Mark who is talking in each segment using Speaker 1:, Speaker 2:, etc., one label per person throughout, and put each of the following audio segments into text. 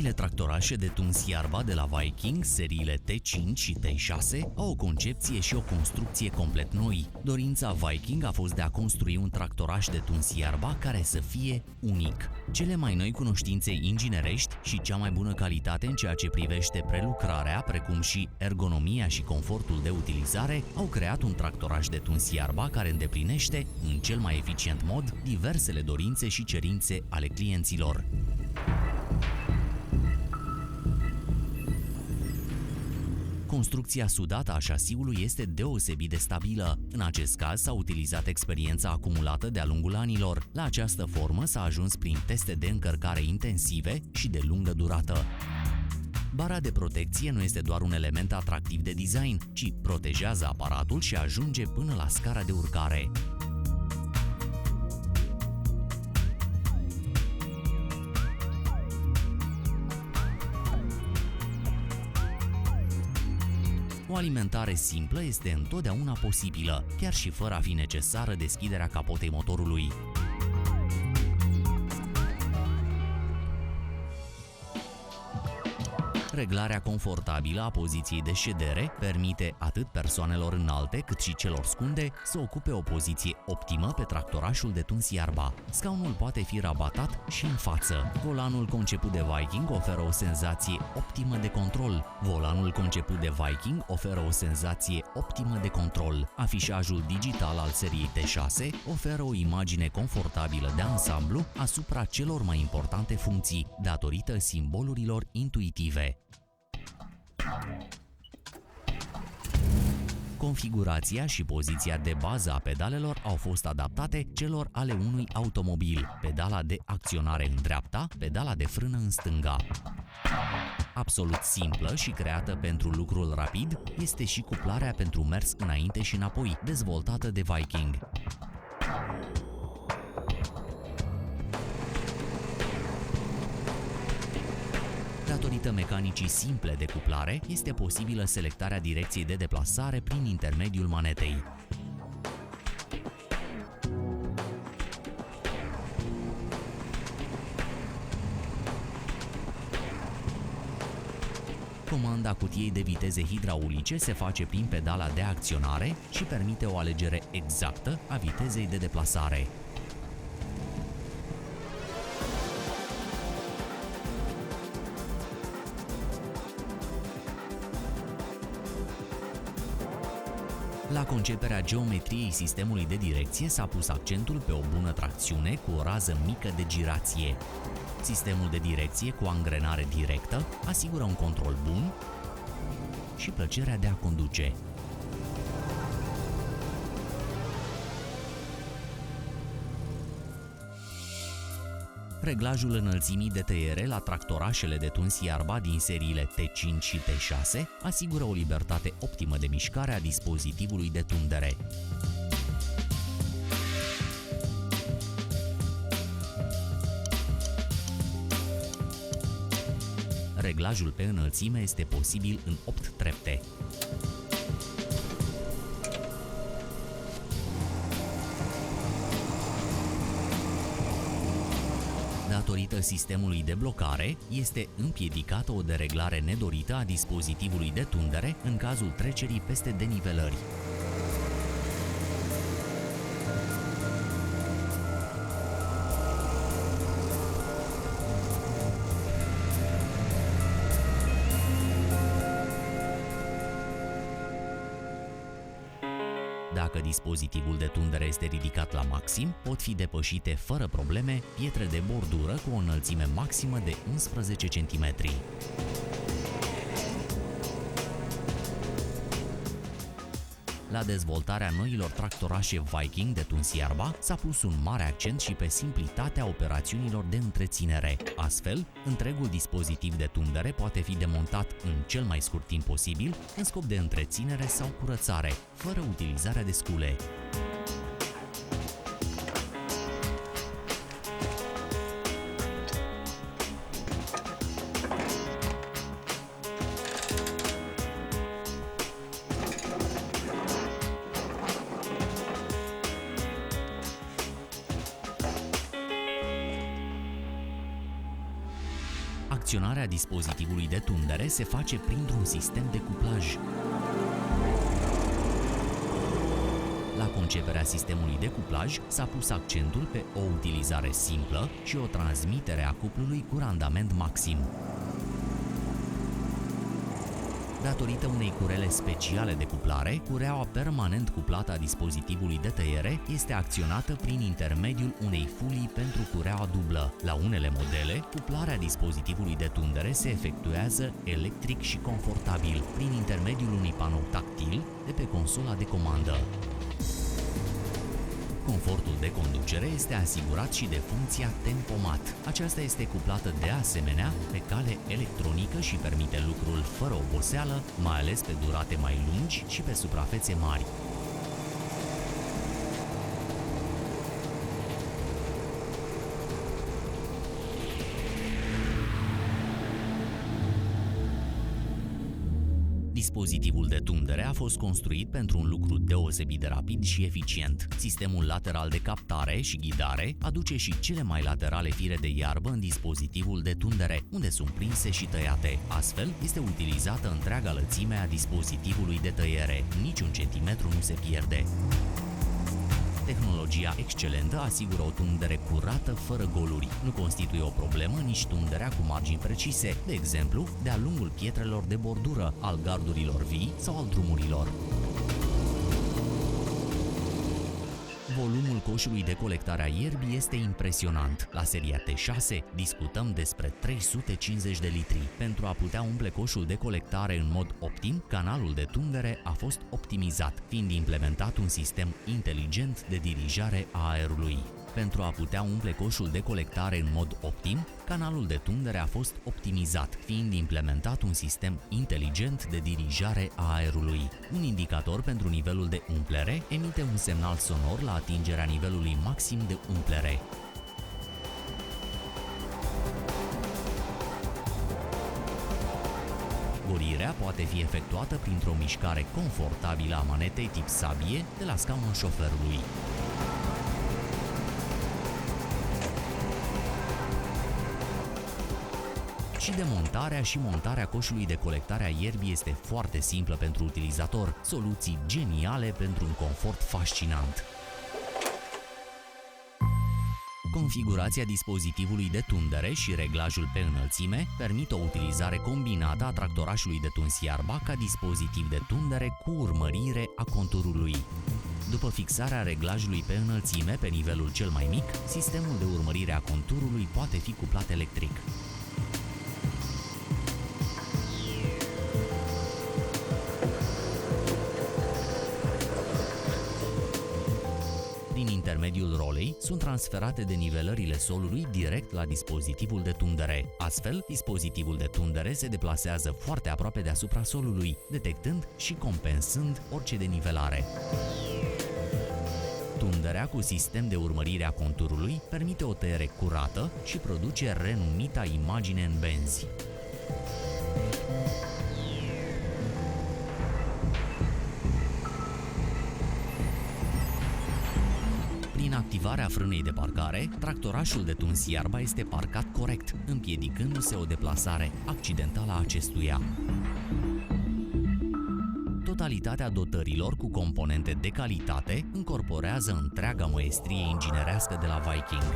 Speaker 1: Noile tractorașe de tuns iarba de la Viking, seriile T5 și T6, au o concepție și o construcție complet noi. Dorința Viking a fost de a construi un tractoraș de tuns iarba care să fie unic. Cele mai noi cunoștințe inginerești și cea mai bună calitate în ceea ce privește prelucrarea, precum și ergonomia și confortul de utilizare, au creat un tractoraș de tuns iarba care îndeplinește, în cel mai eficient mod, diversele dorințe și cerințe ale clienților. Construcția sudată a șasiului este deosebit de stabilă. În acest caz s-a utilizat experiența acumulată de-a lungul anilor. La această formă s-a ajuns prin teste de încărcare intensive și de lungă durată. Bara de protecție nu este doar un element atractiv de design, ci protejează aparatul și ajunge până la scara de urcare. O alimentare simplă este întotdeauna posibilă, chiar și fără a fi necesară deschiderea capotei motorului. Reglarea confortabilă a poziției de ședere permite atât persoanelor înalte cât și celor scunde să ocupe o poziție optimă pe tractorașul de tuns iarba. Scaunul poate fi rabatat și în față. Volanul conceput de Viking oferă o senzație optimă de control. Afișajul digital al seriei T6 oferă o imagine confortabilă de ansamblu asupra celor mai importante funcții, datorită simbolurilor intuitive. Configurația și poziția de bază a pedalelor au fost adaptate celor ale unui automobil. Pedala de acționare în dreapta, pedala de frână în stânga. Absolut simplă și creată pentru lucrul rapid este și cuplarea pentru mers înainte și înapoi, dezvoltată de Viking. Datorită mecanicii simple de cuplare, este posibilă selectarea direcției de deplasare prin intermediul manetei. Comanda cutiei de viteze hidraulice se face prin pedala de acționare și permite o alegere exactă a vitezei de deplasare. La conceperea geometriei sistemului de direcție s-a pus accentul pe o bună tracțiune cu o rază mică de girație. Sistemul de direcție cu angrenare directă asigură un control bun și plăcerea de a conduce. Reglajul înălțimii de tăiere la tractorașele de tuns iarba din seriile T5 și T6 asigură o libertate optimă de mișcare a dispozitivului de tundere. Reglajul pe înălțime este posibil în 8 trepte. Datorită sistemului de blocare, este împiedicată o dereglare nedorită a dispozitivului de tundere în cazul trecerii peste denivelări. Dacă dispozitivul de tundere este ridicat la maxim, pot fi depășite fără probleme pietre de bordură cu o înălțime maximă de 11 cm. La dezvoltarea noilor tractorașe Viking de tuns iarba s-a pus un mare accent și pe simplitatea operațiunilor de întreținere. Astfel, întregul dispozitiv de tundere poate fi demontat în cel mai scurt timp posibil în scop de întreținere sau curățare, fără utilizarea de scule. Acționarea dispozitivului de tundere se face printr-un sistem de cuplaj. La conceperea sistemului de cuplaj s-a pus accentul pe o utilizare simplă și o transmitere a cuplului cu randament maxim. Datorită unei curele speciale de cuplare, cureaua permanent cuplată a dispozitivului de tăiere este acționată prin intermediul unei fulii pentru cureaua dublă. La unele modele, cuplarea dispozitivului de tundere se efectuează electric și confortabil, prin intermediul unui panou tactil de pe consola de comandă. Confortul de conducere este asigurat și de funcția tempomat. Aceasta este cuplată de asemenea pe cale electronică și permite lucrul fără oboseală, mai ales pe durate mai lungi și pe suprafețe mari. Dispozitivul de tundere a fost construit pentru un lucru deosebit de rapid și eficient. Sistemul lateral de captare și ghidare aduce și cele mai laterale fire de iarbă în dispozitivul de tundere, unde sunt prinse și tăiate. Astfel, este utilizată întreaga lățime a dispozitivului de tăiere. Niciun centimetru nu se pierde. Tehnologia excelentă asigură o tundere curată fără goluri. Nu constituie o problemă nici tunderea cu margini precise, de exemplu, de-a lungul pietrelor de bordură, al gardurilor vii sau al drumurilor. Volumul coșului de colectare a ierbii este impresionant. La seria T6 discutăm despre 350 de litri. Pentru a putea umple coșul de colectare în mod optim, canalul de tundere a fost optimizat, fiind implementat un sistem inteligent de dirijare a aerului. Pentru a putea umple coșul de colectare în mod optim, canalul de tundere a fost optimizat, fiind implementat un sistem inteligent de dirijare a aerului. Un indicator pentru nivelul de umplere emite un semnal sonor la atingerea nivelului maxim de umplere. Golirea poate fi efectuată printr-o mișcare confortabilă a manetei tip sabie de la scaunul șoferului. Și demontarea și montarea coșului de colectare a ierbii este foarte simplă pentru utilizator, soluții geniale pentru un confort fascinant. Configurația dispozitivului de tundere și reglajul pe înălțime permit o utilizare combinată a tractorașului de tuns iarba ca dispozitiv de tundere cu urmărire a conturului. După fixarea reglajului pe înălțime pe nivelul cel mai mic, sistemul de urmărire a conturului poate fi cuplat electric. Prin intermediul rolei sunt transferate denivelările solului direct la dispozitivul de tundere. Astfel, dispozitivul de tundere se deplasează foarte aproape deasupra solului, detectând și compensând orice denivelare. Tunderea cu sistem de urmărire a conturului permite o tăiere curată și produce renumita imagine în benzi. Prin activarea frânei de parcare, tractorașul de tuns iarba este parcat corect, împiedicându-se o deplasare accidentală a acestuia. Totalitatea dotărilor cu componente de calitate încorporează întreaga măestrie inginerească de la Viking.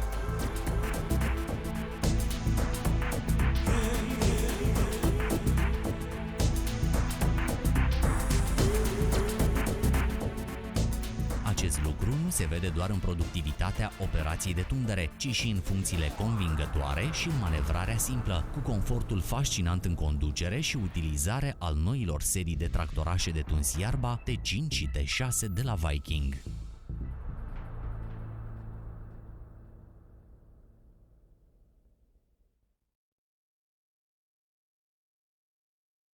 Speaker 1: Acest lucru nu se vede doar în productivitatea operației de tundere, ci și în funcțiile convingătoare și în manevrarea simplă, cu confortul fascinant în conducere și utilizare al noilor serii de tractorașe de tuns iarba T5 și T6 de la Viking.